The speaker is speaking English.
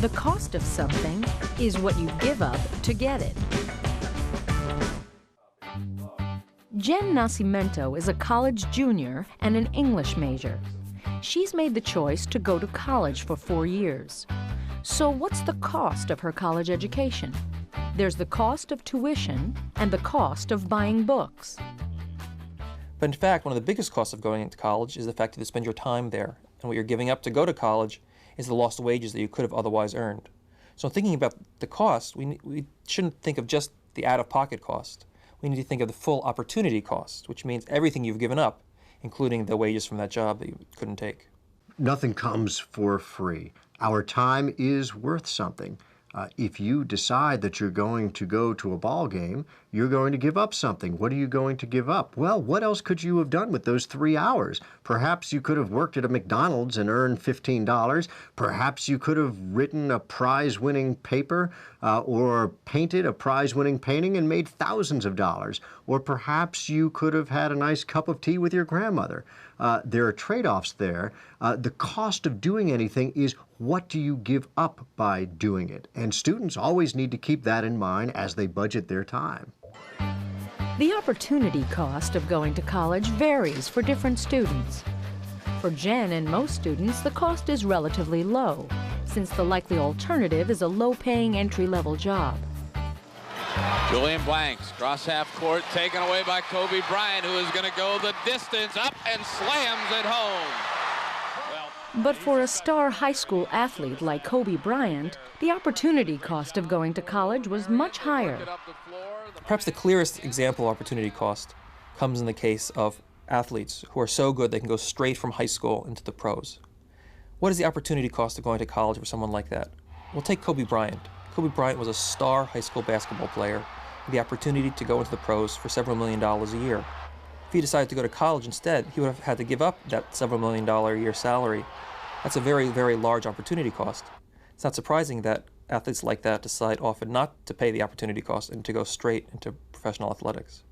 The cost of something is what you give up to get it. Jen Nascimento is a college junior and an English major. She's made the choice to go to college for 4 years. So what's the cost of her college education? There's the cost of tuition and the cost of buying books. But in fact, one of the biggest costs of going into college is the fact that you spend your time there. And what you're giving up to go to college is the lost wages that you could have otherwise earned. So in thinking about the cost, we shouldn't think of just the out-of-pocket cost. We need to think of the full opportunity cost, which means everything you've given up, including the wages from that job that you couldn't take. Nothing comes for free. Our time is worth something. If you decide that you're going to go to a ball game, you're going to give up something. What are you going to give up? Well, what else could you have done with those 3 hours? Perhaps you could have worked at a McDonald's and earned $15. Perhaps you could have written a prize-winning paper or painted a prize-winning painting and made thousands of dollars. Or perhaps you could have had a nice cup of tea with your grandmother. There are trade-offs there. The cost of doing anything is what do you give up by doing it? And students always need to keep that in mind as they budget their time. The opportunity cost of going to college varies for different students. For Jen and most students, the cost is relatively low, since the likely alternative is a low-paying entry-level job. Julian Blanks, cross half court, taken away by Kobe Bryant, who is going to go the distance up and slams it home. But for a star high school athlete like Kobe Bryant, the opportunity cost of going to college was much higher. Perhaps the clearest example of opportunity cost comes in the case of athletes who are so good they can go straight from high school into the pros. What is the opportunity cost of going to college for someone like that? Well, take Kobe Bryant. Kobe Bryant was a star high school basketball player with the opportunity to go into the pros for several $1 million a year. If he decided to go to college instead, he would have had to give up that several $1 million a year salary. That's a very, very large opportunity cost. It's not surprising that athletes like that decide often not to pay the opportunity cost and to go straight into professional athletics.